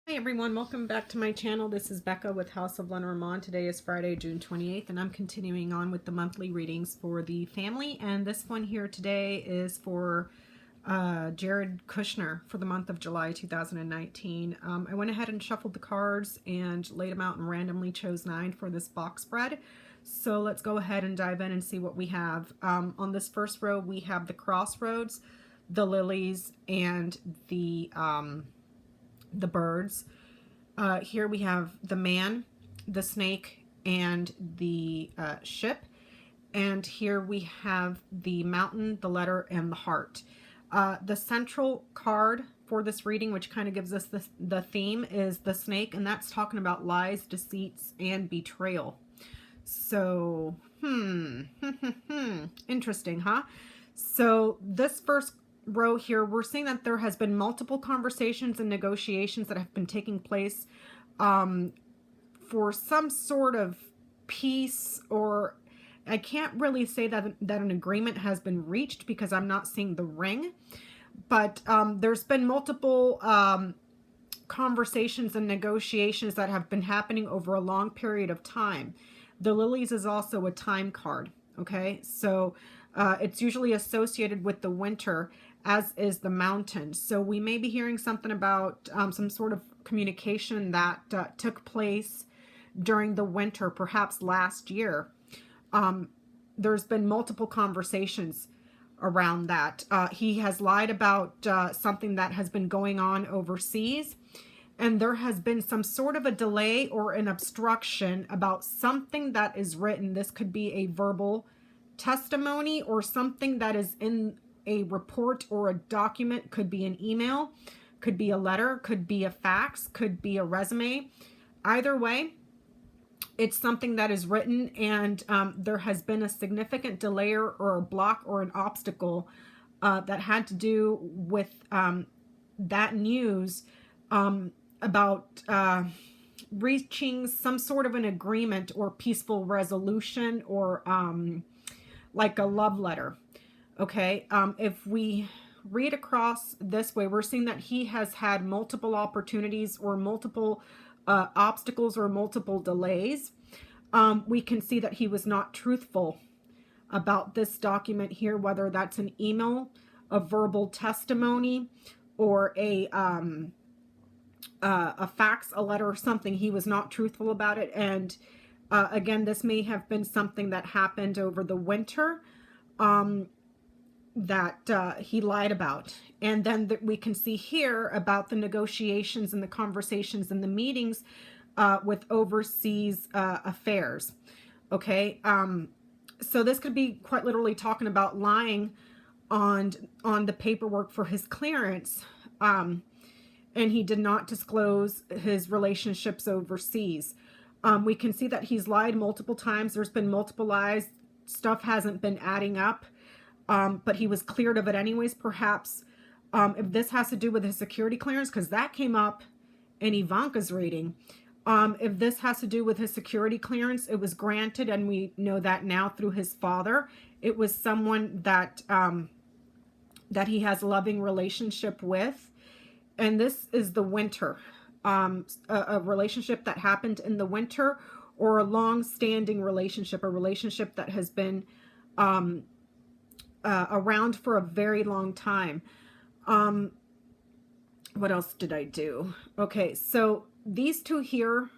Hey everyone, welcome back to my channel. This is Becca with House of Lenormand. Today is Friday, June 28th, and I'm continuing on with the monthly readings for the family. And this one here today is for Jared Kushner for the month of July 2019. I went ahead and shuffled the cards and laid them out and randomly chose 9 for this box spread. So let's go ahead and dive in and see what we have. On this first row, we have the crossroads, the lilies, and the birds. Here we have the man, the snake, and the ship. And here we have the mountain, the letter, and the heart. The central card for this reading, which kind of gives us the theme, is the snake, and that's talking about lies, deceits, and betrayal. So, interesting, huh? So this first row here, we're seeing that there has been multiple conversations and negotiations that have been taking place for some sort of peace, or I can't really say that an agreement has been reached because I'm not seeing the ring, but there's been multiple conversations and negotiations that have been happening over a long period of time. The lilies is also a time card, okay? So it's usually associated with the winter, as is the mountain. So we may be hearing something about some sort of communication that took place during the winter, perhaps last year. There's been multiple conversations around that. He has lied about something that has been going on overseas, and there has been some sort of a delay or an obstruction about something that is written. This could be a verbal testimony or something that is in a report or a document. Could be an email, could be a letter, could be a fax, could be a resume. Either way, it's something that is written, and there has been a significant delay or a block or an obstacle that had to do with that news about reaching some sort of an agreement or peaceful resolution, or like a love letter. Okay, if we read across this way, we're seeing that he has had multiple opportunities or multiple obstacles or multiple delays. We can see that he was not truthful about this document here, whether that's an email, a verbal testimony, or a fax, a letter, or something. He was not truthful about it. And again, this may have been something that happened over the winter that he lied about. And then we can see here about the negotiations and the conversations and the meetings with overseas affairs. Okay, so this could be quite literally talking about lying on the paperwork for his clearance, and he did not disclose his relationships overseas. We can see that he's lied multiple times. There's been multiple lies. Stuff hasn't been adding up, but he was cleared of it anyways. Perhaps if this has to do with his security clearance, because that came up in Ivanka's reading. If this has to do with his security clearance, it was granted, and we know that now through his father. It was someone that that he has a loving relationship with, and this is the winter. A relationship that happened in the winter, or a long-standing relationship, a relationship that has been around for a very long time. What else did I do? Okay, so these two here,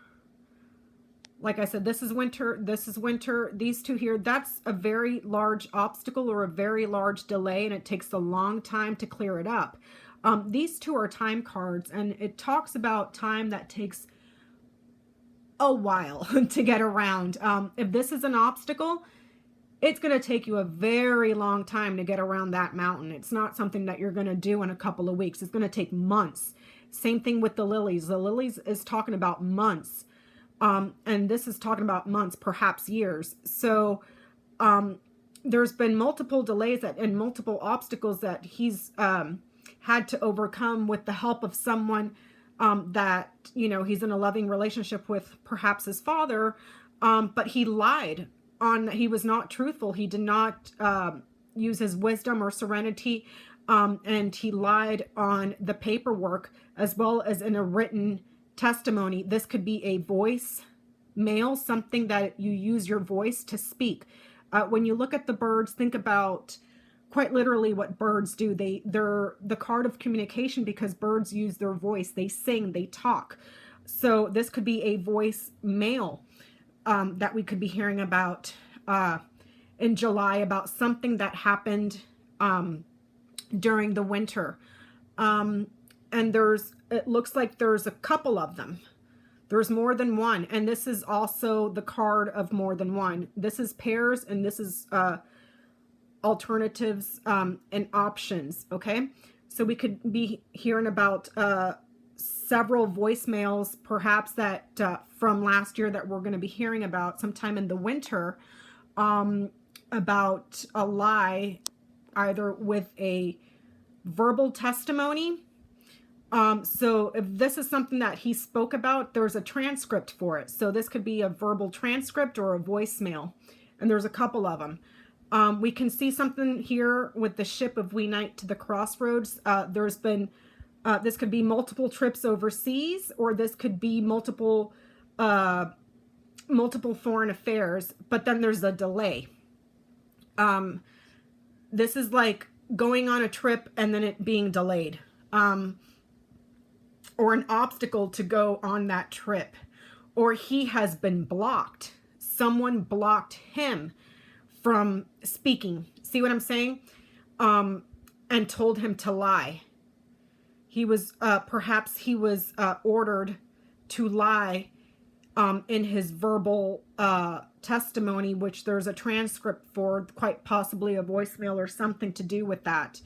like I said, this is winter, this is winter. These two here, that's a very large obstacle or a very large delay, and it takes a long time to clear it up. These two are time cards, and it talks about time that takes a while to get around. If this is an obstacle, it's going to take you a very long time to get around that mountain. It's not something that you're going to do in a couple of weeks. It's going to take months. Same thing with the lilies. The lilies is talking about months. And this is talking about months, perhaps years. So there's been multiple delays and multiple obstacles that he's had to overcome with the help of someone that, you know, he's in a loving relationship with, perhaps his father, but he lied on, he was not truthful. He did not use his wisdom or serenity, and he lied on the paperwork as well as in a written testimony. This could be a voice mail, something that you use your voice to speak. When you look at the birds, think about quite literally what birds do. They're the card of communication because birds use their voice. They sing, they talk. So this could be a voice mail that we could be hearing about in July, about something that happened during the winter. And it looks like there's a couple of them. There's more than one. And this is also the card of more than one. This is pairs, and this is alternatives and options. Okay. So we could be hearing about several voicemails, perhaps that from last year that we're going to be hearing about sometime in the winter, about a lie, either with a verbal testimony. So if this is something that he spoke about, there's a transcript for it. So this could be a verbal transcript or a voicemail, and there's a couple of them. We can see something here with the ship of We Night to the Crossroads. There's been, this could be multiple trips overseas, or this could be multiple foreign affairs, but then there's a delay. This is like going on a trip and then it being delayed. Or an obstacle to go on that trip, or he has been blocked. Someone blocked him from speaking. See what I'm saying? And told him to lie. He was, perhaps he was ordered to lie in his verbal testimony, which there's a transcript for, quite possibly a voicemail or something to do with that.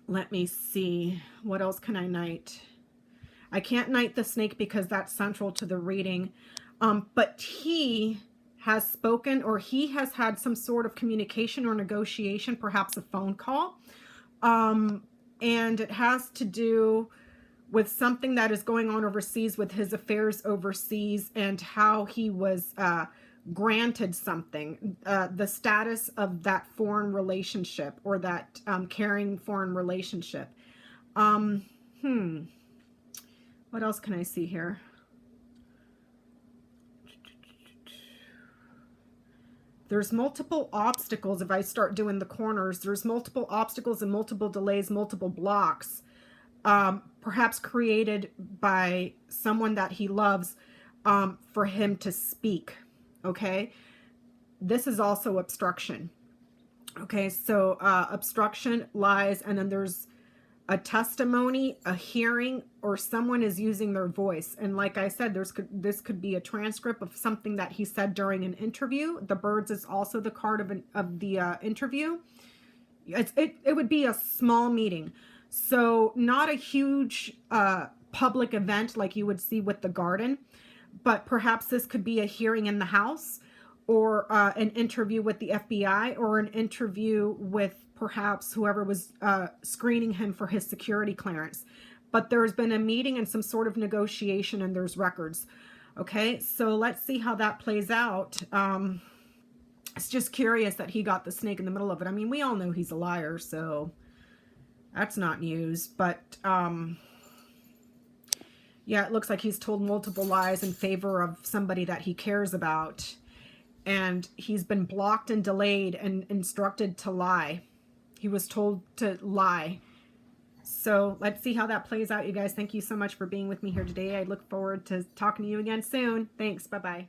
Let me see. What else can I knight? I can't knight the snake because that's central to the reading. But he has spoken, or he has had some sort of communication or negotiation, perhaps a phone call. And it has to do with something that is going on overseas, with his affairs overseas, and how he was granted something, the status of that foreign relationship, or that caring foreign relationship. What else can I see here? There's multiple obstacles. If I start doing the corners, there's multiple obstacles and multiple delays, multiple blocks, perhaps created by someone that he loves, for him to speak. Okay, this is also obstruction. Okay, so obstruction, lies, and then there's a testimony, a hearing, or someone is using their voice. And like I said, this could be a transcript of something that he said during an interview. The birds is also the card of the interview. It would be a small meeting, so not a huge public event like you would see with the garden. But perhaps this could be a hearing in the House, or an interview with the FBI, or an interview with perhaps whoever was screening him for his security clearance. But there's been a meeting and some sort of negotiation, and there's records. Okay, so let's see how that plays out. It's just curious that he got the snake in the middle of it. I mean, we all know he's a liar, so that's not news. But yeah, it looks like he's told multiple lies in favor of somebody that he cares about. And he's been blocked and delayed and instructed to lie. He was told to lie. So let's see how that plays out, you guys. Thank you so much for being with me here today. I look forward to talking to you again soon. Thanks. Bye-bye.